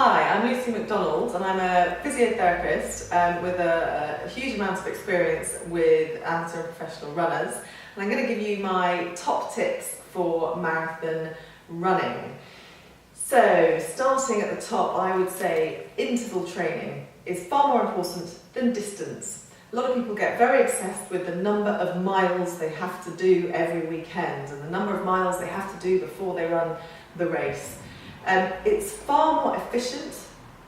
Hi, I'm Lucy McDonald and I'm a physiotherapist with a huge amount of experience with amateur and professional runners, and I'm going to give you my top tips for marathon running. So starting at the top, I would say interval training is far more important than distance. A lot of people get very obsessed with the number of miles they have to do every weekend and the number of miles they have to do before they run the race. It's far more efficient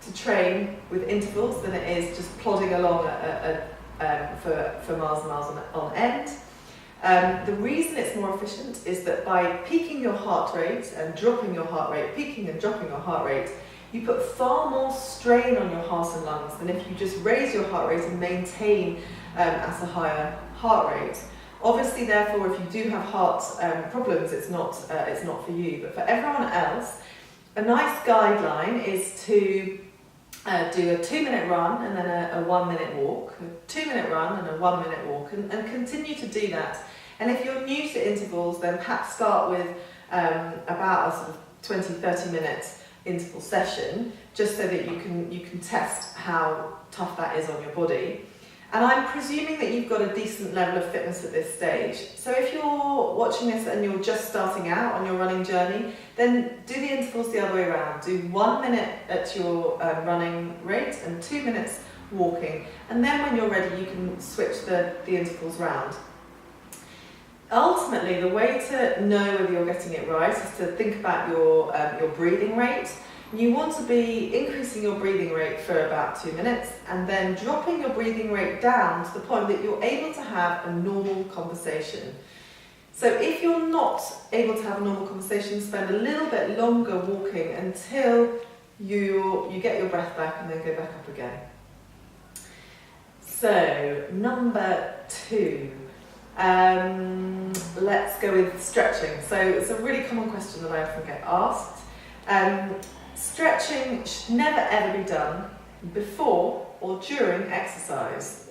to train with intervals than it is just plodding along for miles and miles on end. The reason it's more efficient is that by peaking your heart rate and dropping your heart rate, peaking and dropping your heart rate, you put far more strain on your heart and lungs than if you just raise your heart rate and maintain at a higher heart rate. Obviously, therefore, if you do have heart problems, it's not for you. But for everyone else, a nice guideline is to do a 2-minute run and then a 1-minute walk, a 2-minute run and a 1-minute walk, and continue to do that. And if you're new to intervals, then perhaps start with about a sort of 20-30 minute interval session, just so that you can test how tough that is on your body. And I'm presuming that you've got a decent level of fitness at this stage. So if you're watching this and you're just starting out on your running journey, then do the intervals the other way around. Do 1 minute at your running rate and 2 minutes walking. And then when you're ready, you can switch the intervals round. Ultimately, the way to know whether you're getting it right is to think about your breathing rate. You want to be increasing your breathing rate for about 2 minutes and then dropping your breathing rate down to the point that you're able to have a normal conversation. So if you're not able to have a normal conversation, spend a little bit longer walking until you get your breath back and then go back up again. So number 2, let's go with stretching. So it's a really common question that I often get asked. Stretching should never ever be done before or during exercise,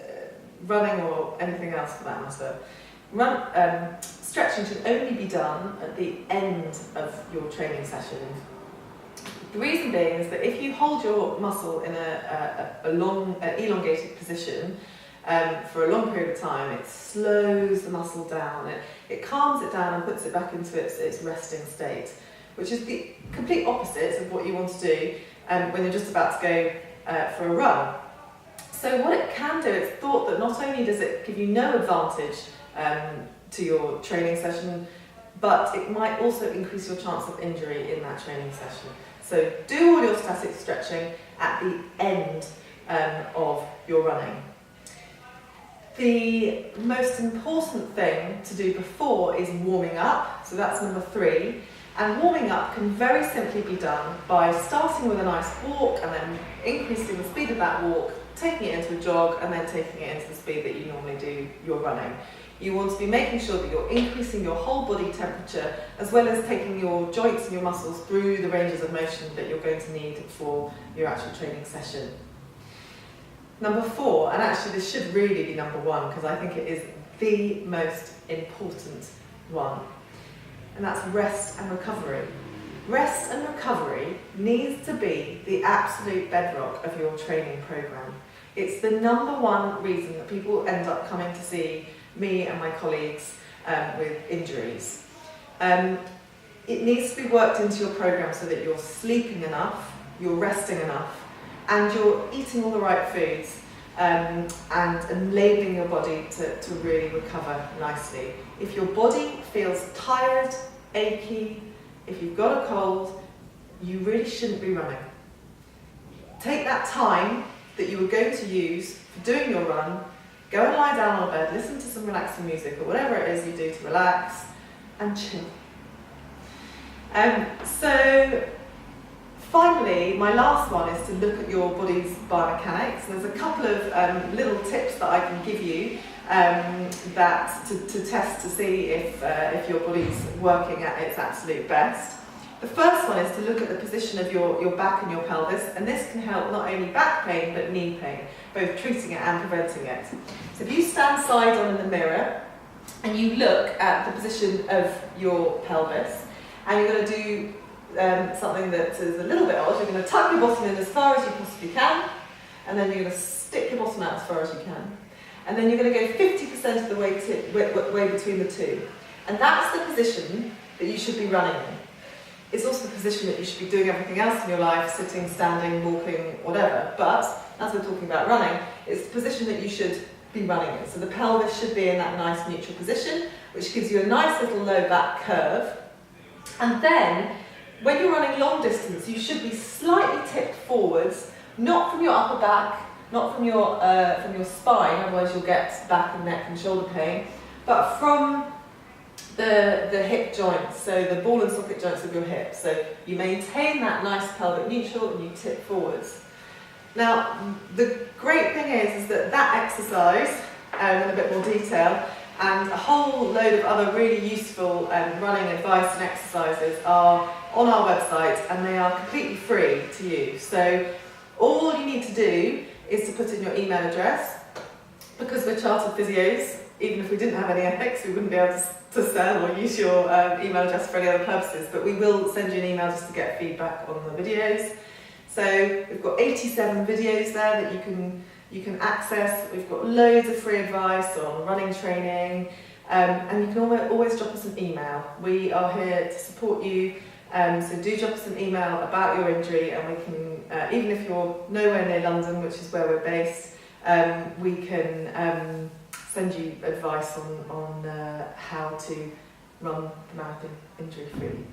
running or anything else for that matter. Stretching should only be done at the end of your training session. The reason being is that if you hold your muscle in a long, elongated position for a long period of time, it slows the muscle down, it calms it down and puts it back into its resting state, which is the complete opposite of what you want to do when you're just about to go for a run. So what it can do, it's thought that not only does it give you no advantage to your training session, but it might also increase your chance of injury in that training session. So do all your static stretching at the end of your running. The most important thing to do before is warming up, so that's number 3. And warming up can very simply be done by starting with a nice walk and then increasing the speed of that walk, taking it into a jog and then taking it into the speed that you normally do your running. You want to be making sure that you're increasing your whole body temperature as well as taking your joints and your muscles through the ranges of motion that you're going to need for your actual training session. Number 4, and actually this should really be number 1 because I think it is the most important one, and that's rest and recovery. Rest and recovery needs to be the absolute bedrock of your training program. It's the number 1 reason that people end up coming to see me and my colleagues with injuries. It needs to be worked into your program so that you're sleeping enough, you're resting enough, and you're eating all the right foods and enabling your body to really recover nicely. If your body feels tired, achy, if you've got a cold, you really shouldn't be running. Take that time that you were going to use for doing your run, go and lie down on a bed, listen to some relaxing music or whatever it is you do to relax, and chill. So finally, my last one is to look at your body's biomechanics. There's a couple of little tips that I can give you to test to see if your body's working at its absolute best. The first one is to look at the position of your back and your pelvis, and this can help not only back pain but knee pain, both treating it and preventing it. So if you stand side on in the mirror and you look at the position of your pelvis, and you're going to do something that is a little bit odd. You're going to tuck your bottom in as far as you possibly can, and then you're going to stick your bottom out as far as you can. And then you're going to go 50% of the way between the two. And that's the position that you should be running in. It's also the position that you should be doing everything else in your life, sitting, standing, walking, whatever. But as we're talking about running, it's the position that you should be running in. So the pelvis should be in that nice neutral position, which gives you a nice little low back curve. And then, when you're running long distance, you should be slightly tipped forwards, not from your upper back, not from your spine, otherwise you'll get back and neck and shoulder pain, but from the hip joints, so the ball and socket joints of your hips. So you maintain that nice pelvic neutral and you tip forwards. Now, the great thing is that exercise, in a bit more detail, and a whole load of other really useful running advice and exercises are on our website, and they are completely free to use. So all you need to do is to put in your email address. Because we're chartered physios, even if we didn't have any ethics, we wouldn't be able to sell or use your email address for any other purposes, but we will send you an email just to get feedback on the videos. So we've got 87 videos there that you can access. We've got loads of free advice on running training, and you can always drop us an email. We are here to support you, so do drop us an email about your injury, and we can, even if you're nowhere near London, which is where we're based, we can send you advice on how to run the marathon injury free.